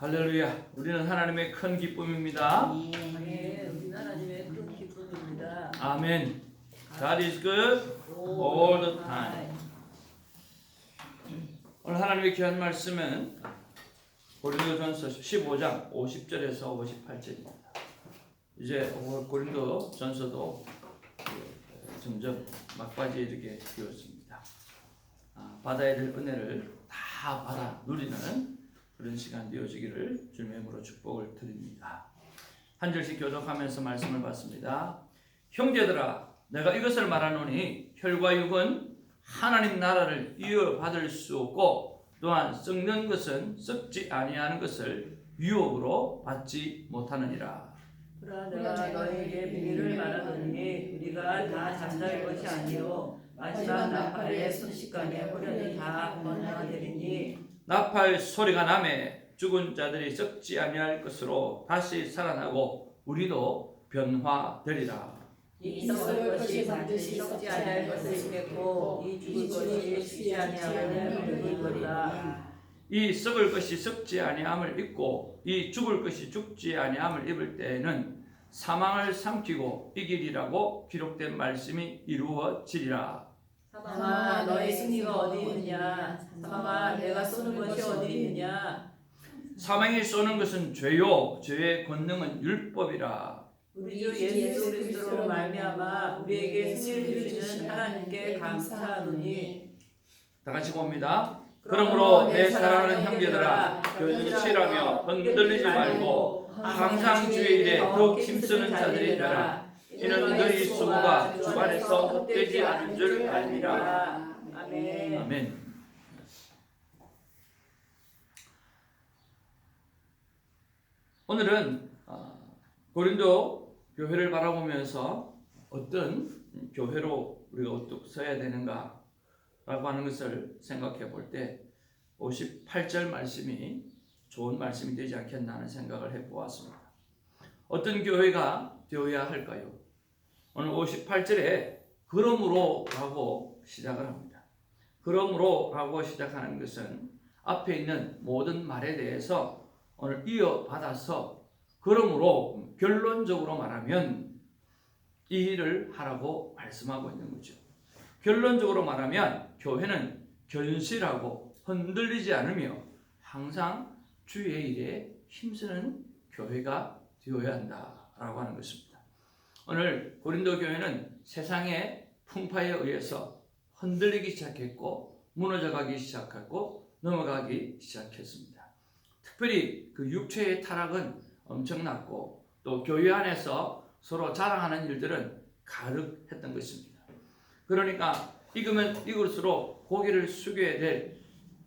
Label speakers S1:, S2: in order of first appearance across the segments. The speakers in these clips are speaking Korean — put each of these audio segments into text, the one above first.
S1: 할렐루야. 우리는 하나님의 큰 기쁨입니다.
S2: 네, 우리는 하나님의 큰 기쁨입니다.
S1: 아멘. God is good all the time. 오늘 하나님의 귀한 말씀은 고린도전서 15장 50절에서 58절입니다. 이제 고린도전서도 점점 막바지에 이르게 되었습니다. 받아야 될 은혜를 다 받아 누리는 그런 시간 되어지기를 주님의 이름으로 축복을 드립니다. 한 절씩 교독하면서 말씀을 받습니다. 형제들아, 내가 이것을 말하노니 혈과 육은 하나님 나라를 이어받을 수 없고 또한 썩는 것은 썩지 아니하는 것을 유업으로 받지 못하느니라.
S2: 그러나 내가 너희에게 비밀을 말하노니 우리가 다 잠잘 것이 아니요 마지막 나팔의 순식간에 호련히 다 변화되리니
S1: 나팔 소리가 나매 죽은 자들이 썩지 아니할 것으로 다시 살아나고 우리도 변화되리라.
S2: 이 썩을 것이 반드시 썩지 아니할 것을 입겠고 이 죽을 것이 죽지 아니하면 죽을 거리라.
S1: 이 썩을 것이 썩지 아니함을 입고 이 죽을 것이 죽지 아니함을 입을 때에는 사망을 삼키고 이기리라고 기록된 말씀이 이루어지리라.
S2: 사망아, 너의 승리가 어디 있느냐? 사망아, 내가 쏘는 것이 어디 있느냐?
S1: 사망이 쏘는 것은 죄요 죄의 권능은 율법이라.
S2: 우리 주 예수 그리스도로 말미암아 우리에게 승리를 주시는 하나님께 감사하노니.
S1: 다 같이 봅니다. 그러므로 내 사랑하는 형제들아, 견실하며 흔들리지 말고 항상 주의 일에 더욱 힘쓰는 자들이라. 이는 너희 수고가 주 안에서 헛되지 않은 줄 알미라.
S2: 아멘.
S1: 아멘. 오늘은 고린도 교회를 바라보면서 어떤 교회로 우리가 어떻게 서야 되는가 라고 하는 것을 생각해 볼 때 58절 말씀이 좋은 말씀이 되지 않겠나 하는 생각을 해보았습니다. 어떤 교회가 되어야 할까요? 오늘 58절에 그러므로 라고 시작을 합니다. 그러므로 라고 시작하는 것은 앞에 있는 모든 말에 대해서 오늘 이어받아서 그러므로 결론적으로 말하면 이 일을 하라고 말씀하고 있는 거죠. 결론적으로 말하면 교회는 견실하고 흔들리지 않으며 항상 주의 일에 힘쓰는 교회가 되어야 한다라고 하는 것입니다. 오늘 고린도 교회는 세상의 풍파에 의해서 흔들리기 시작했고 무너져가기 시작하고 넘어가기 시작했습니다. 특별히 그 육체의 타락은 엄청났고 또 교회 안에서 서로 자랑하는 일들은 가득했던 것입니다. 그러니까 익을수록 고개를 숙여야 될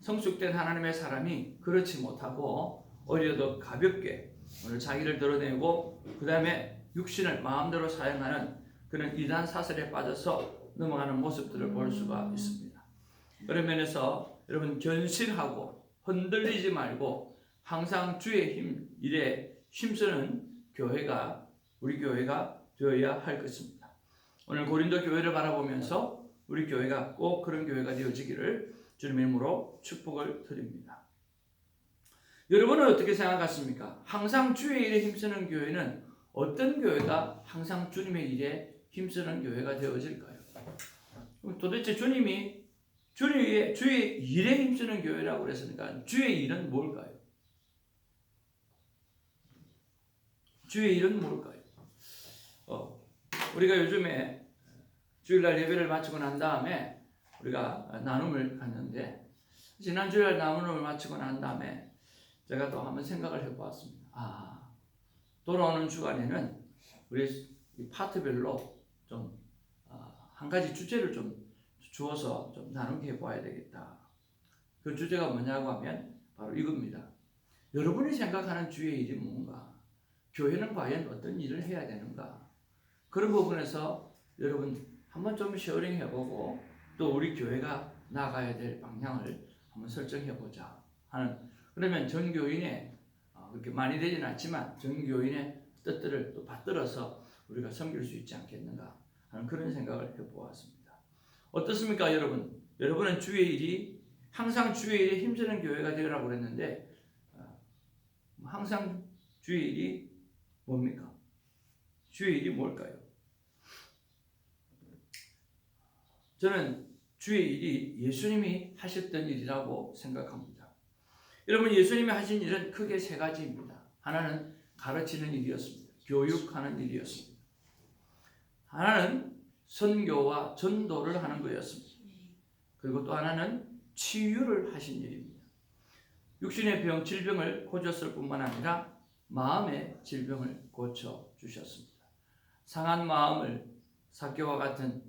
S1: 성숙된 하나님의 사람이 그렇지 못하고 오히려 더 가볍게 오늘 자기를 드러내고 그 다음에 육신을 마음대로 사용하는 그런 이단 사슬에 빠져서 넘어가는 모습들을 볼 수가 있습니다. 그런 면에서 여러분 견실하고 흔들리지 말고 항상 주의 일에 힘쓰는 교회가 우리 교회가 되어야 할 것입니다. 오늘 고린도 교회를 바라보면서 우리 교회가 꼭 그런 교회가 되어지기를 주님의 이름으로 축복을 드립니다. 여러분은 어떻게 생각하십니까? 항상 주의 일에 힘쓰는 교회는 어떤 교회가 항상 주님의 일에 힘쓰는 교회가 되어질까요? 도대체 주님이 주의 일에 힘쓰는 교회라고 그랬으니까 주의 일은 뭘까요? 주의 일은 뭘까요? 우리가 요즘에 주일날 예배를 마치고 난 다음에 우리가 나눔을 갔는데 지난 주일날 나눔을 마치고 난 다음에 제가 또 한번 생각을 해보았습니다. 돌아오는 주간에는 우리 파트별로 좀 한 가지 주제를 좀 주어서 좀 나누게 해봐야 되겠다. 그 주제가 뭐냐고 하면 바로 이겁니다. 여러분이 생각하는 주의 일이 뭔가? 교회는 과연 어떤 일을 해야 되는가? 그런 부분에서 여러분 한번 좀 쉐어링 해보고 또 우리 교회가 나가야 될 방향을 한번 설정해보자 하는, 그러면 전교인의 그렇게 많이 되지는 않지만 전교인의 뜻들을 또 받들어서 우리가 섬길 수 있지 않겠는가 하는 그런 생각을 해보았습니다. 어떻습니까 여러분? 여러분은 주의 일이 항상 주의 일에 힘쓰는 교회가 되라고 그랬는데 항상 주일이 뭡니까? 주일이 뭘까요? 저는 주일이 예수님이 하셨던 일이라고 생각합니다. 여러분, 예수님이 하신 일은 크게 세 가지입니다. 하나는 가르치는 일이었습니다. 교육하는 일이었습니다. 하나는 선교와 전도를 하는 거였습니다. 그리고 또 하나는 치유를 하신 일입니다. 육신의 병, 질병을 고쳤을 뿐만 아니라 마음의 질병을 고쳐주셨습니다. 상한 마음을, 삭개와 같은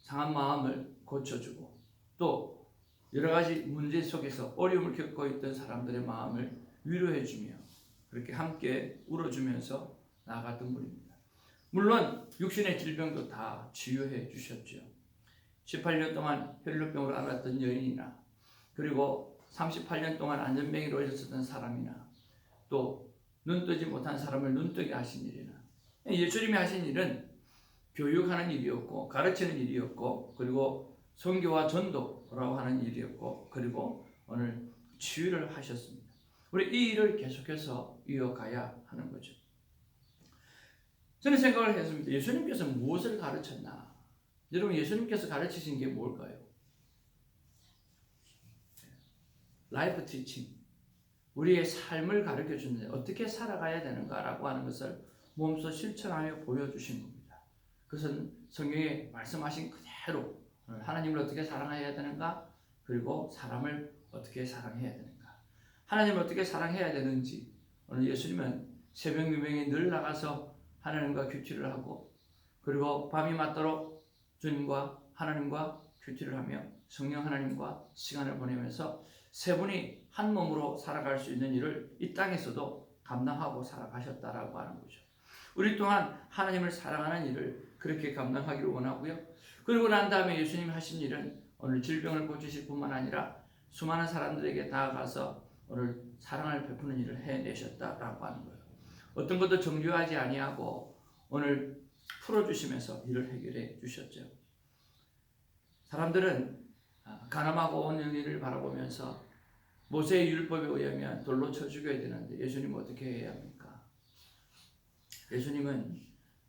S1: 상한 마음을 고쳐주고, 또 여러 가지 문제 속에서 어려움을 겪고 있던 사람들의 마음을 위로해주며 그렇게 함께 울어주면서 나아갔던 분입니다. 물론 육신의 질병도 다 치유해 주셨죠. 18년 동안 혈루병으로 앓았던 여인이나, 그리고 38년 동안 안전병이로 있었던 사람이나, 또 눈뜨지 못한 사람을 눈뜨게 하신 일이나, 예수님이 하신 일은 교육하는 일이었고, 가르치는 일이었고, 그리고 선교와 전도라고 하는 일이었고, 그리고 오늘 치유를 하셨습니다. 우리 이 일을 계속해서 이어가야 하는 거죠. 저는 생각을 했습니다. 예수님께서 무엇을 가르쳤나? 여러분, 예수님께서 가르치신 게 뭘까요? 라이프 티칭. 우리의 삶을 가르쳐 주는데 어떻게 살아가야 되는가라고 하는 것을 몸소 실천하며 보여주신 겁니다. 그것은 성경에 말씀하신 그대로 하나님을 어떻게 사랑해야 되는가, 그리고 사람을 어떻게 사랑해야 되는가. 하나님을 어떻게 사랑해야 되는지 오늘 예수님은 새벽 유명에 늘 나가서 하나님과 큐티를 하고, 그리고 밤이 맞도록 주님과 하나님과 큐티를 하며 성령 하나님과 시간을 보내면서 세 분이 한 몸으로 살아갈 수 있는 일을 이 땅에서도 감당하고 살아가셨다라고 하는 거죠. 우리 또한 하나님을 사랑하는 일을 그렇게 감당하기를 원하고요. 그리고 난 다음에 예수님이 하신 일은 오늘 질병을 고치실 뿐만 아니라 수많은 사람들에게 다가가서 오늘 사랑을 베푸는 일을 해내셨다라고 하는 거예요. 어떤 것도 정죄하지 아니하고 오늘 풀어주시면서 일을 해결해 주셨죠. 사람들은 가늠하고 온 여인을 바라보면서 모세의 율법에 의하면 돌로 쳐 죽여야 되는데 예수님은 어떻게 해야 합니까? 예수님은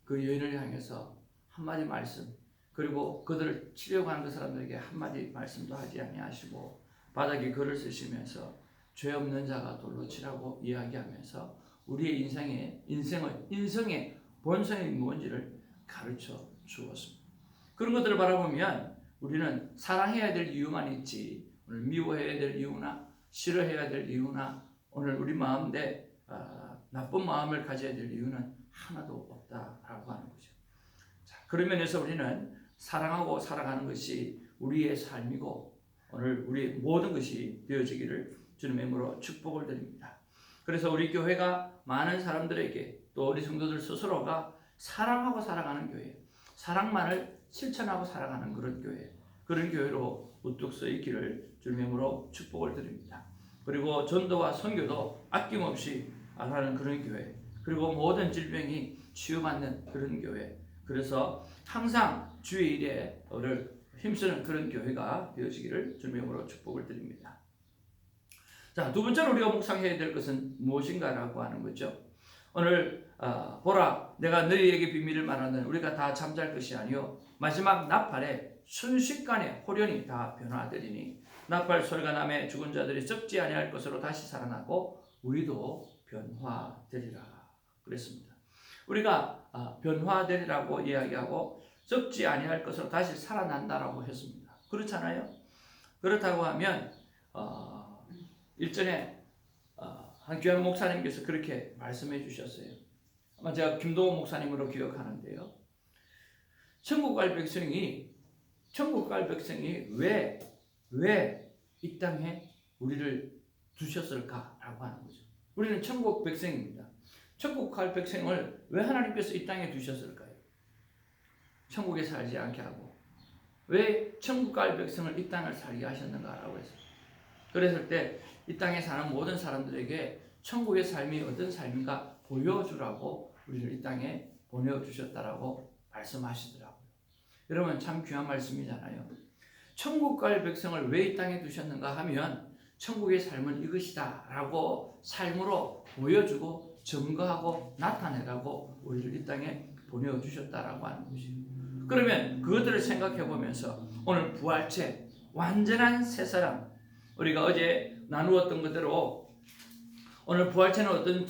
S1: 그 여인을 향해서 한마디 말씀, 그리고 그들을 치려고 하는 그 사람들에게 한마디 말씀도 하지 아니하시고 바닥에 글을 쓰시면서 죄 없는 자가 돌로 치라고 이야기하면서 우리의 인생의 본성이 무엇인지를 가르쳐 주었습니다. 그런 것들을 바라보면 우리는 사랑해야 될 이유만 있지, 오늘 미워해야 될 이유나 싫어해야 될 이유나 오늘 우리 마음에 나쁜 마음을 가져야 될 이유는 하나도 없다라고 하는 거죠. 자, 그런 면에서 우리는 사랑하고 살아가는 것이 우리의 삶이고 오늘 우리의 모든 것이 되어지기를 주님의 이름으로 축복을 드립니다. 그래서 우리 교회가 많은 사람들에게, 또 우리 성도들 스스로가 사랑하고 살아가는 교회, 사랑만을 실천하고 살아가는 그런 교회로 우뚝 서 있기를 주님의 이름으로 축복을 드립니다. 그리고 전도와 선교도 아낌없이 하는 그런 교회, 그리고 모든 질병이 치유받는 그런 교회, 그래서 항상 주일에 힘쓰는 그런 교회가 되어지기를 주님의 이름으로 축복을 드립니다. 자, 두 번째로 우리가 묵상해야 될 것은 무엇인가라고 하는 거죠. 오늘 보라, 내가 너희에게 비밀을 말하는 우리가 다 잠잘 것이 아니요 마지막 나팔에 순식간에 호련히 다 변화되리니 나팔 소리가 나매 죽은 자들이 썩지 아니할 것으로 다시 살아나고 우리도 변화되리라 그랬습니다. 우리가 변화되리라고 이야기하고 썩지 아니할 것으로 다시 살아난다라고 했습니다. 그렇잖아요. 그렇다고 하면 일전에 한 귀한 목사님께서 그렇게 말씀해 주셨어요. 아마 제가 김동원 목사님으로 기억하는데요. 천국 갈 백성이 왜 이 땅에 우리를 두셨을까라고 하는 거죠. 우리는 천국 백성입니다. 천국 갈 백성을 왜 하나님께서 이 땅에 두셨을까요? 천국에 살지 않게 하고 왜 천국 갈 백성을 이 땅을 살게 하셨는가라고 했어요. 그랬을 때 이 땅에 사는 모든 사람들에게 천국의 삶이 어떤 삶인가 보여주라고 우리를 이 땅에 보내주셨다라고 말씀하시더라고요. 여러분, 참 귀한 말씀이잖아요. 천국 갈 백성을 왜 이 땅에 두셨는가 하면 천국의 삶은 이것이다 라고 삶으로 보여주고 증거하고 나타내라고 우리를 이 땅에 보내주셨다라고 하는 것이에요. 그러면 그것들을 생각해 보면서 오늘 부활체 완전한 새 사람, 우리가 어제 나누었던 것대로 오늘 부활체는 어떤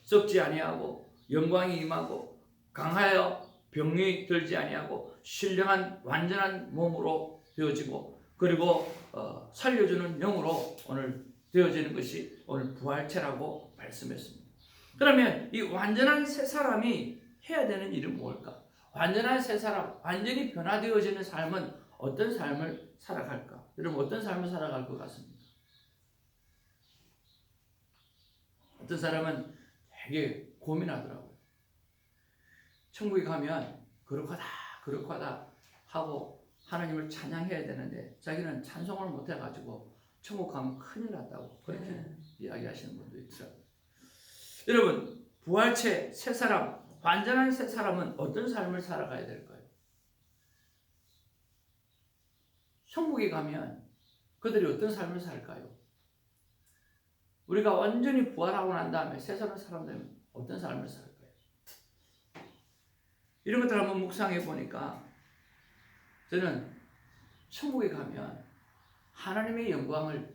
S1: 썩지 아니하고 영광이 임하고 강하여 병이 들지 아니하고 신령한 완전한 몸으로 되어지고 그리고 살려주는 영으로 오늘 되어지는 것이 오늘 부활체라고 말씀했습니다. 그러면 이 완전한 새 사람이 해야 되는 일은 뭘까? 완전한 새 사람, 완전히 변화되어지는 삶은 어떤 삶을 살아갈까? 여러분 어떤 삶을 살아갈 것 같습니까? 어떤 사람은 되게 고민하더라고요. 천국에 가면 거룩하다 하고 하나님을 찬양해야 되는데 자기는 찬송을 못 해가지고 천국 가면 큰일 났다고 그렇게 이야기하시는 분도 있더라고요. 여러분 부활체 새 사람, 완전한 새 사람은 어떤 삶을 살아가야 될까요? 천국에 가면 그들이 어떤 삶을 살까요? 우리가 완전히 부활하고 난 다음에 새 사람 되면 어떤 삶을 살까요? 이런 것들 한번 묵상해 보니까 저는 천국에 가면 하나님의 영광을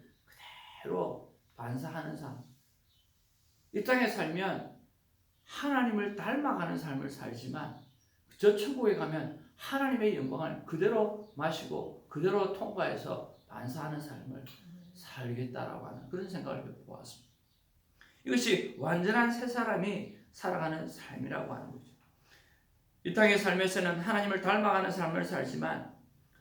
S1: 그대로 반사하는 삶, 이 땅에 살면 하나님을 닮아가는 삶을 살지만 저 천국에 가면 하나님의 영광을 그대로 마시고 그대로 통과해서 반사하는 삶을 살겠다라고 하는 그런 생각을 해보았습니다. 이것이 완전한 새 사람이 살아가는 삶이라고 하는 거죠. 이 땅의 삶에서는 하나님을 닮아가는 삶을 살지만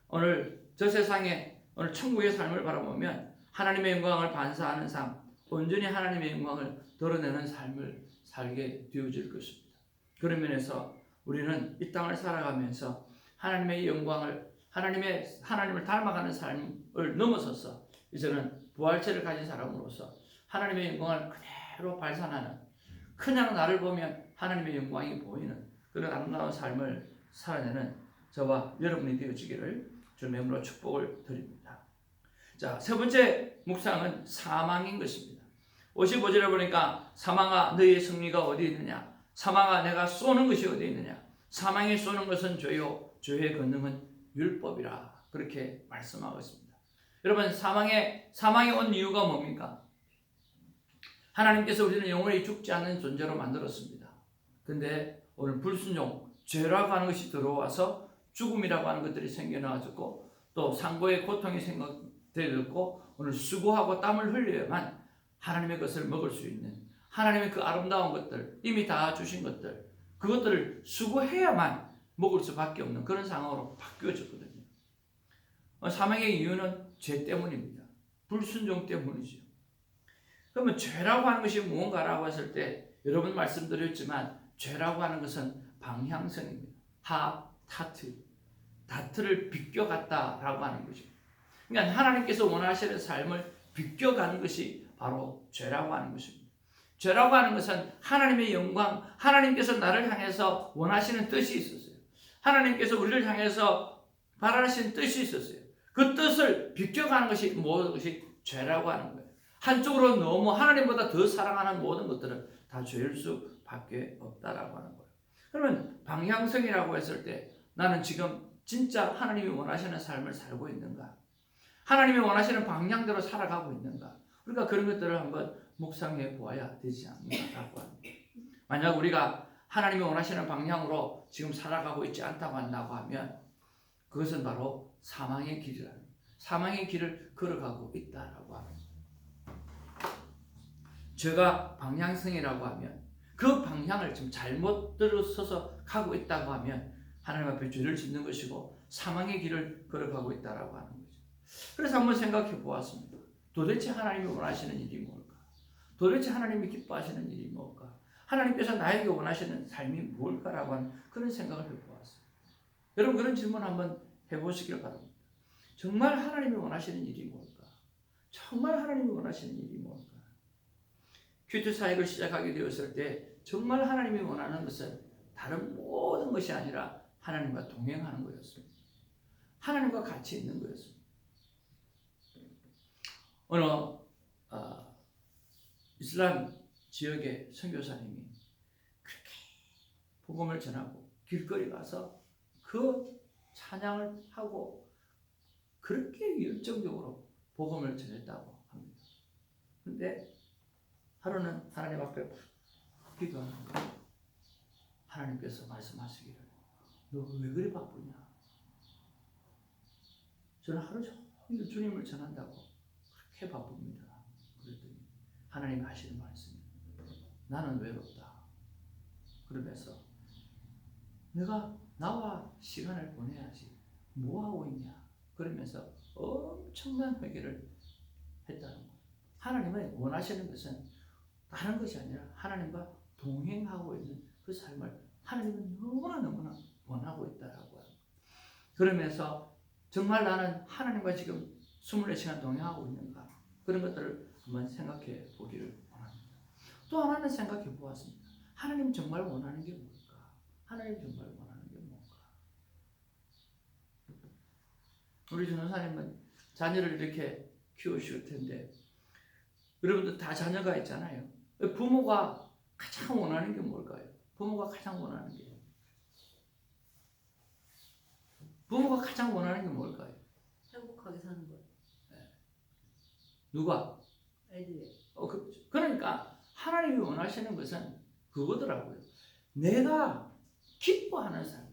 S1: 오늘 저 세상에 오늘 천국의 삶을 바라보면 하나님의 영광을 반사하는 삶, 온전히 하나님의 영광을 드러내는 삶을 살게 되어질 것입니다. 그런 면에서 우리는 이 땅을 살아가면서 하나님의 영광을 하나님을 닮아가는 삶을 넘어서서 이제는 부활체를 가진 사람으로서 하나님의 영광을 그대로 발산하는, 그냥 나를 보면 하나님의 영광이 보이는 그런 아름다운 삶을 살아내는 저와 여러분이 되어지기를 주님의 이름으로 축복을 드립니다. 자, 세 번째 묵상은 사망인 것입니다. 55절에 보니까 사망아 너희의 승리가 어디 있느냐? 사망아 내가 쏘는 것이 어디 있느냐? 사망이 쏘는 것은 죄요 죄의 권능은 율법이라 그렇게 말씀하고 있습니다. 여러분 사망이 온 이유가 뭡니까? 하나님께서 우리는 영원히 죽지 않는 존재로 만들었습니다. 근데 오늘 불순종, 죄라고 하는 것이 들어와서 죽음이라고 하는 것들이 생겨나가지고 또 상고의 고통이 생각되었고 오늘 수고하고 땀을 흘려야만 하나님의 것을 먹을 수 있는 하나님의 그 아름다운 것들, 이미 다 주신 것들, 그것들을 수고해야만 먹을 수밖에 없는 그런 상황으로 바뀌어졌거든요. 사망의 이유는 죄 때문입니다. 불순종 때문이죠. 그러면 죄라고 하는 것이 무언가라고 했을 때 여러분 말씀드렸지만 죄라고 하는 것은 방향성입니다. 다트를 비껴갔다라고 하는 거죠. 그러니까 하나님께서 원하시는 삶을 비껴가는 것이 바로 죄라고 하는 것입니다. 죄라고 하는 것은 하나님의 영광, 하나님께서 나를 향해서 원하시는 뜻이 있었어요. 하나님께서 우리를 향해서 바라시는 뜻이 있었어요. 그 뜻을 비껴가는 것이 모든 것이 죄라고 하는 거예요. 한쪽으로 너무 하나님보다 더 사랑하는 모든 것들은 다 죄일 수밖에 없다라고 하는 거예요. 그러면 방향성이라고 했을 때 나는 지금 진짜 하나님이 원하시는 삶을 살고 있는가? 하나님이 원하시는 방향대로 살아가고 있는가? 우리가 그런 것들을 한번 묵상해 보아야 되지 않는가라고 합니다. 만약 우리가 하나님이 원하시는 방향으로 지금 살아가고 있지 않다고 한다고 하면 그것은 바로 사망의 길이라는 거예요. 사망의 길을 걸어가고 있다라고 합니다. 죄가 방향성이라고 하면 그 방향을 지금 잘못 들어서서 가고 있다고 하면 하나님 앞에 죄를 짓는 것이고 사망의 길을 걸어가고 있다라고 하는 거죠. 그래서 한번 생각해 보았습니다. 도대체 하나님이 원하시는 일이 뭘까? 도대체 하나님이 기뻐하시는 일이 뭘까? 하나님께서 나에게 원하시는 삶이 뭘까라고 하는 그런 생각을 해보았어요. 여러분 그런 질문 한번 해보시길 바랍니다. 정말 하나님이 원하시는 일이 뭘까? 정말 하나님이 원하시는 일이 뭘까? 큐티 사역을 시작하게 되었을 때 정말 하나님이 원하는 것은 다른 모든 것이 아니라 하나님과 동행하는 거였습니다. 하나님과 같이 있는 거였습니다. 어느 이슬람 지역의 선교사님이 그렇게 복음을 전하고 길거리 가서 그 찬양을 하고 그렇게 열정적으로 복음을 전했다고 합니다. 그런데 하루는 하나님 앞에 막 기도하는 거예요. 하나님께서 말씀하시기를 너 왜 그리 바쁘냐? 저는 하루 종일 주님을 전한다고 그렇게 바쁩니다. 그랬더니 하나님이 하시는 말씀이 나는 외롭다. 그러면서 내가 나와 시간을 보내야지 뭐하고 있냐? 그러면서 엄청난 회개를 했다는 거예요. 하나님은 원하시는 것은 다른 것이 아니라 하나님과 동행하고 있는 그 삶을 하나님은 너무나 원하고 있다라고 해요. 그러면서 정말 나는 하나님과 지금 24시간 동행하고 있는가? 그런 것들을 한번 생각해 보기를 원합니다. 또 하나는 생각해 보았습니다. 하나님 정말 원하는 게 뭘까? 하나님 정말 원하는 게 뭘까? 우리 전도사님은 자녀를 이렇게 키우실 텐데 여러분들 다 자녀가 있잖아요. 부모가 가장 원하는 게 뭘까요? 부모가 가장 원하는 게 부모가 가장 원하는 게 뭘까요?
S2: 행복하게 사는 거.
S1: 누가?
S2: 애들이.
S1: 그러니까 하나님이 원하시는 것은 그거더라고요. 내가 기뻐하는 삶,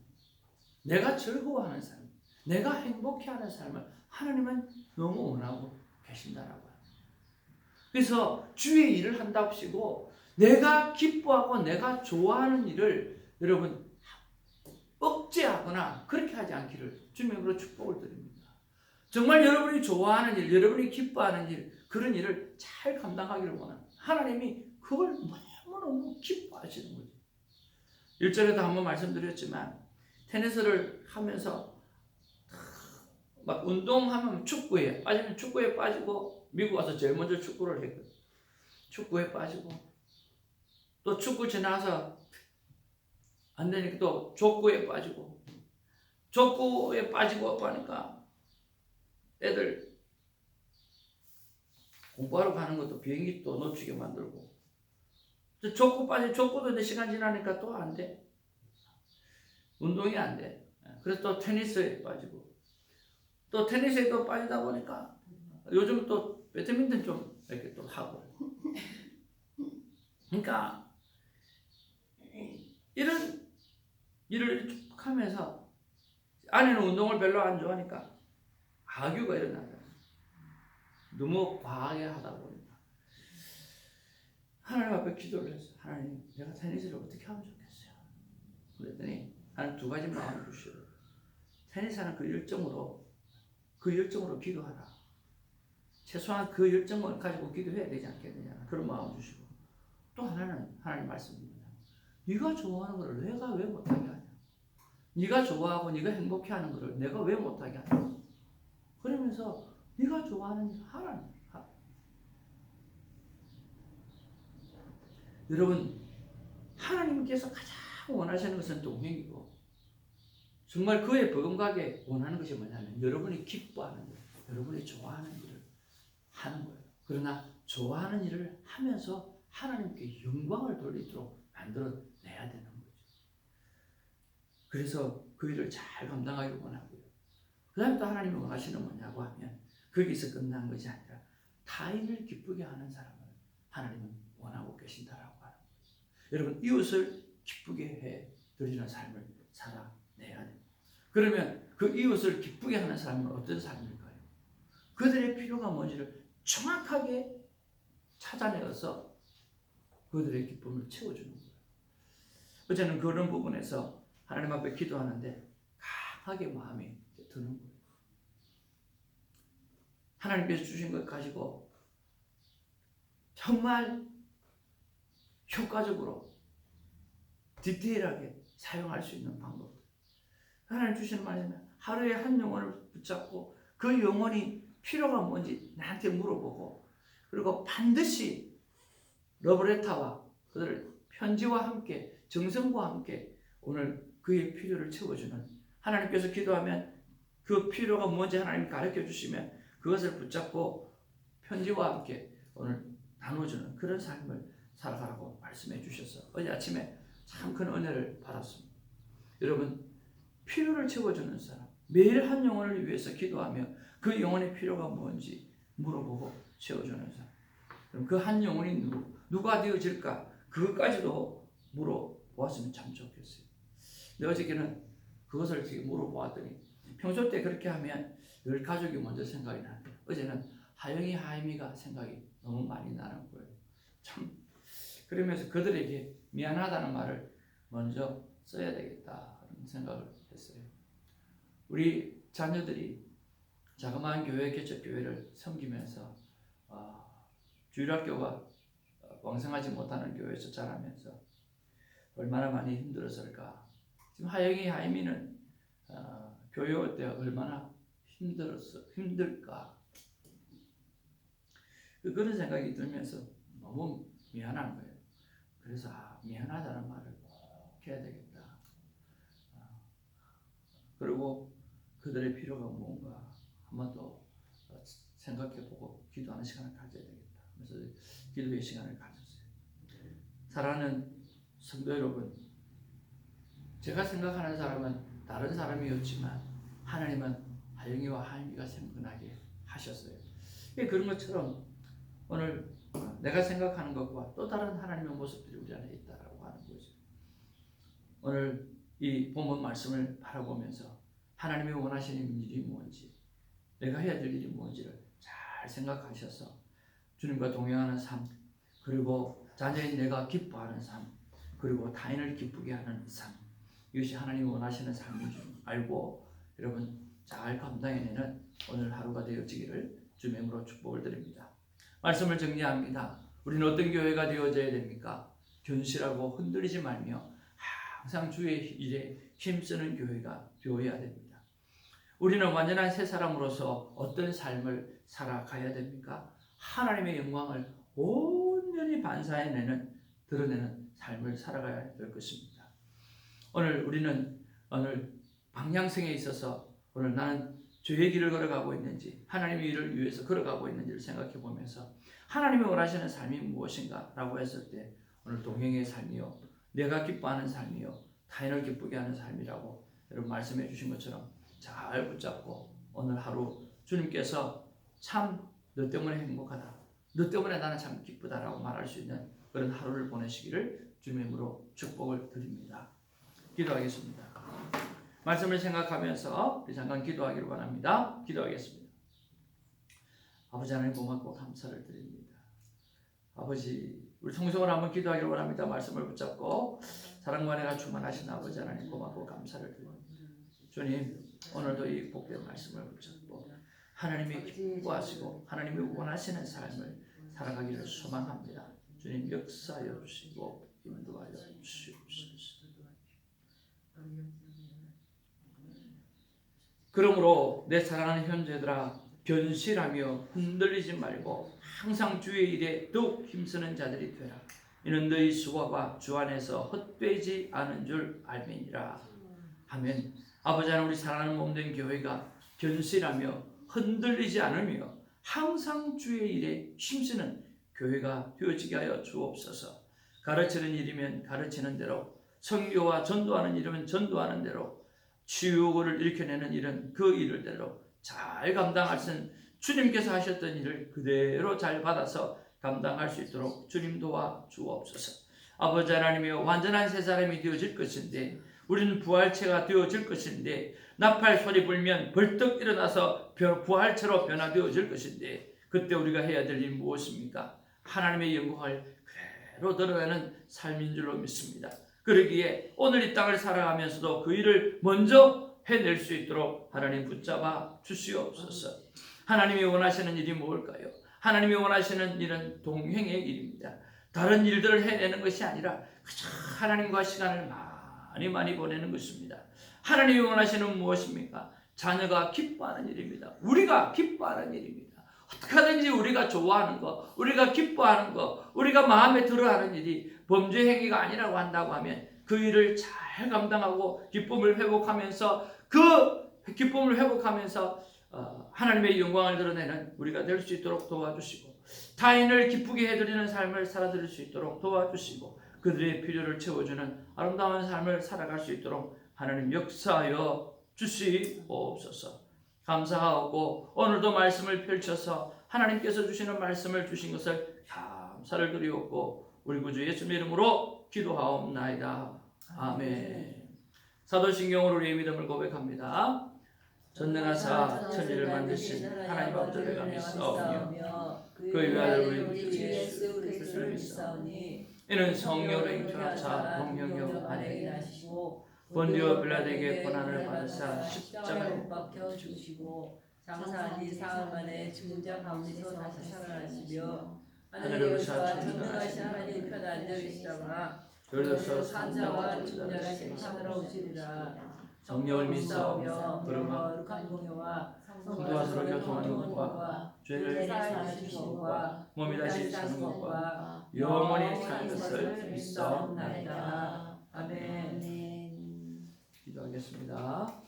S1: 내가 즐거워하는 삶, 내가 행복해하는 삶을 하나님은 너무 원하고 계신다라고 해요. 그래서 주의 일을 한답시고 내가 기뻐하고 내가 좋아하는 일을 여러분 억제하거나 그렇게 하지 않기를 주님으로 축복을 드립니다. 정말 여러분이 좋아하는 일, 여러분이 기뻐하는 일, 그런 일을 잘 감당하기를 원합니다. 하나님이 그걸 너무너무 기뻐하시는 거죠. 1절에도 한번 말씀드렸지만 테니스를 하면서 막 운동하면 축구에 빠지면 축구에 빠지고 미국 와서 제일 먼저 축구를 했거든요. 축구에 빠지고 또 축구 지나서 안 되니까 또 족구에 빠지고 족구에 빠지고 하니까 애들 공부하러 가는 것도 비행기 또 놓치게 만들고 족구 빠지 족구도 이제 시간 지나니까 또 안 돼. 운동이 안 돼. 그래서 또 테니스에 빠지고 또 테니스에 또 빠지다 보니까 요즘 또 배드민턴 좀 이렇게 또 하고 그러니까 이런 일을 쭉 하면서 아내는 운동을 별로 안 좋아하니까 악유가 일어나요. 너무 과하게 하다 보니까 하나님 앞에 기도를 했어요. 하나님, 내가 테니스를 어떻게 하면 좋겠어요? 그랬더니 하나님 두 가지 마음을 주시고 테니스는 그 열정으로 기도하라. 최소한 그 열정을 가지고 기도해야 되지 않겠느냐 그런 마음을 주시고 또 하나는 하나님 말씀입니다. 네가 좋아하는 것을 내가 왜 못하게 하냐? 네가 좋아하고 네가 행복해하는 것을 내가 왜 못하게 하냐? 그러면서 네가 좋아하는 일 하라는 거야. 여러분 하나님께서 가장 원하시는 것은 동행이고 정말 그에 버금가게 원하는 것이 뭐냐면 여러분이 기뻐하는 일, 여러분이 좋아하는 일을 하는 거예요. 그러나 좋아하는 일을 하면서 하나님께 영광을 돌리도록 만들어내야 되는 거죠. 그래서 그 일을 잘 감당하기를 원하고요. 그 다음에 또 하나님이 원하시는 뭐냐고 하면 거기서 끝난 것이 아니라 타인을 기쁘게 하는 사람을 하나님은 원하고 계신다라고 하는 거죠. 여러분 이웃을 기쁘게 해 드리는 삶을 살아내야 됩니다. 그러면 그 이웃을 기쁘게 하는 삶은 어떤 삶일까요? 그들의 필요가 뭔지를 정확하게 찾아내어서 그들의 기쁨을 채워주는 거예요. 어제는 그런 부분에서 하나님 앞에 기도하는데 강하게 마음이 드는 거예요. 하나님께서 주신 것 가지고 정말 효과적으로 디테일하게 사용할 수 있는 방법. 하나님 주시는 말씀은 하루에 한 영혼을 붙잡고 그 영혼이 필요가 뭔지 나한테 물어보고 그리고 반드시 러브레타와 그들을 편지와 함께 정성과 함께 오늘 그의 필요를 채워주는 하나님께서 기도하면 그 필요가 뭔지 하나님 가르쳐 주시면 그것을 붙잡고 편지와 함께 오늘 나눠주는 그런 삶을 살아가라고 말씀해 주셔서 어제 아침에 참 큰 은혜를 받았습니다. 여러분, 필요를 채워주는 사람, 매일 한 영혼을 위해서 기도하며 그 영혼의 필요가 뭔지 물어보고 채워주는 사람, 그럼 그 한 영혼이 누가 되어질까? 그것까지도 물어보았으면 참 좋겠어요. 근데 어저께는 그것을 어떻게 물어보았더니 평소 때 그렇게 하면 늘 가족이 먼저 생각이 나는데 어제는 하영이 하임이가 생각이 너무 많이 나는 거예요. 참 그러면서 그들에게 미안하다는 말을 먼저 써야 되겠다는 생각을 했어요. 우리 자녀들이 자그마한 교회 개척교회를 섬기면서 주일학교가 왕성하지 못하는 교회에서 자라면서 얼마나 많이 힘들었을까. 지금 하영이 하임이는 교회 올 때 얼마나 힘들까. 그런 생각이 들면서 너무 미안한 거예요. 그래서 미안하다는 말을 꼭 해야 되겠다. 그리고 그들의 필요가 뭔가 한번 더 생각해보고 기도하는 시간을 가져야 되겠다. 그래서 기도의 시간을 가졌어요. 사랑하는 성도 여러분, 제가 생각하는 사람은 다른 사람이었지만 하나님은 하영이와 하임이가 생각나게 하셨어요. 그런 것처럼 오늘 내가 생각하는 것과 또 다른 하나님의 모습들이 우리 안에 있다라고 하는 거죠. 오늘 이 본문 말씀을 바라보면서 하나님이 원하시는 일이 뭔지, 내가 해야 될 일이 뭔지를 잘 생각하셔서 주님과 동행하는 삶, 그리고 자녀인 내가 기뻐하는 삶, 그리고 타인을 기쁘게 하는 삶, 이것이 하나님이 원하시는 삶인 줄 알고 여러분 잘 감당해내는 오늘 하루가 되어지기를 주님의 이름으로 축복을 드립니다. 말씀을 정리합니다. 우리는 어떤 교회가 되어져야 됩니까? 견실하고 흔들리지 말며 항상 주의 일에 힘쓰는 교회가 되어야 됩니다. 우리는 완전한 새 사람으로서 어떤 삶을 살아가야 됩니까? 하나님의 영광을 온전히 드러내는 삶을 살아가야 될 것입니다. 오늘 우리는 방향성에 있어서 오늘 나는 죄의 길을 걸어가고 있는지 하나님의 일을 위해서 걸어가고 있는지를 생각해 보면서 하나님이 원하시는 삶이 무엇인가 라고 했을 때 오늘 동행의 삶이요, 내가 기뻐하는 삶이요, 타인을 기쁘게 하는 삶이라고 여러분 말씀해 주신 것처럼 잘 붙잡고 오늘 하루 주님께서 참 너 때문에 행복하다, 너 때문에 나는 참 기쁘다라고 말할 수 있는 그런 하루를 보내시기를 주님의 이름으로 축복을 드립니다. 기도하겠습니다. 말씀을 생각하면서 우리 잠깐 기도하기를 원합니다. 기도하겠습니다. 아버지 하나님 고맙고 감사를 드립니다. 아버지, 우리 통성을 한번 기도하기를 원합니다. 말씀을 붙잡고 사랑과 은혜가 충만하신 아버지 하나님 고맙고 감사를 드립니다. 주님, 오늘도 이 복된 말씀을 붙잡고 하나님이 기뻐하시고 하나님이 원하시는 삶을 살아가기를 소망합니다. 주님 역사하여 주시고 인도하여 주시옵소서. 그러므로 내 사랑하는 형제들아, 견실하며 흔들리지 말고 항상 주의 일에 더욱 힘쓰는 자들이 되라. 이는 너희 수고가 주 안에서 헛되지 않은 줄 알미니라. 아멘. 아버지 하나님, 우리 사랑하는 몸된 교회가 견실하며 흔들리지 않으며 항상 주의 일에 힘쓰는 교회가 되어지게 하여 주옵소서. 가르치는 일이면 가르치는 대로, 선교와 전도하는 일이면 전도하는 대로, 치유를 일으켜내는 일은 그 일대로 잘 감당하신 주님께서 하셨던 일을 그대로 잘 받아서 감당할 수 있도록 주님 도와 주옵소서. 아버지 하나님이여, 완전한 새 사람이 되어질 것인데 우리는 부활체가 되어질 것인데 나팔 소리 불면 벌떡 일어나서 부활체로 변화되어질 것인데 그때 우리가 해야 될 일이 무엇입니까? 하나님의 영광을 그대로 드러내는 삶인 줄로 믿습니다. 그러기에 오늘 이 땅을 살아가면서도 그 일을 먼저 해낼 수 있도록 하나님 붙잡아 주시옵소서. 하나님이 원하시는 일이 무엇일까요? 하나님이 원하시는 일은 동행의 일입니다. 다른 일들을 해내는 것이 아니라 그저 하나님과 시간을 많이 보내는 것입니다. 하나님이 원하시는 무엇입니까? 자녀가 기뻐하는 일입니다. 우리가 기뻐하는 일입니다. 어떻게 하든지 우리가 좋아하는 거, 우리가 기뻐하는 거, 우리가 마음에 들어하는 일이 범죄 행위가 아니라고 한다고 하면 그 일을 잘 감당하고 기쁨을 회복하면서 하나님의 영광을 드러내는 우리가 될 수 있도록 도와주시고 타인을 기쁘게 해드리는 삶을 살아드릴 수 있도록 도와주시고 그들의 필요를 채워주는 아름다운 삶을 살아갈 수 있도록 하나님 역사하여 주시옵소서. 감사하고 오늘도 말씀을 펼쳐서 하나님께서 주시는 말씀을 주신 것을 감사를 드리옵고 우리 구주 예수님의 이름으로 기도하옵나이다. 아멘. 사도신경으로 우리의 믿음을 고백합니다. 전능하사 천지를 만드신 하나님 아버지를 내가 믿사오며 그의 아들 우리 주 예수 그리스도를 믿사오니 이는 성령으로 잉태하사 성령여 안에
S2: 나시고
S1: 본디오 빌라도에게 고난을 받으사
S2: 십자가에 못
S1: 십자가에
S2: 박혀 죽으시고 장사한 지 사흘 만에 죽은 자 가운데서 다시 살아나시며 하늘에 오르사 전능하신 하나님 편에 앉아 계시다가
S1: 그러서
S2: 산자와 죽은 자를 심판하러 오시리라.
S1: 성령을 믿사오며
S2: 그러므로 거룩한 공효와
S1: 성도와 서로 교통하는 것과 죄를
S2: 사하여 주시는 것과
S1: 몸이 다시 사는 것과 영원히 사는 것을 믿사옵나이다.
S2: 아멘.
S1: 기도하겠습니다.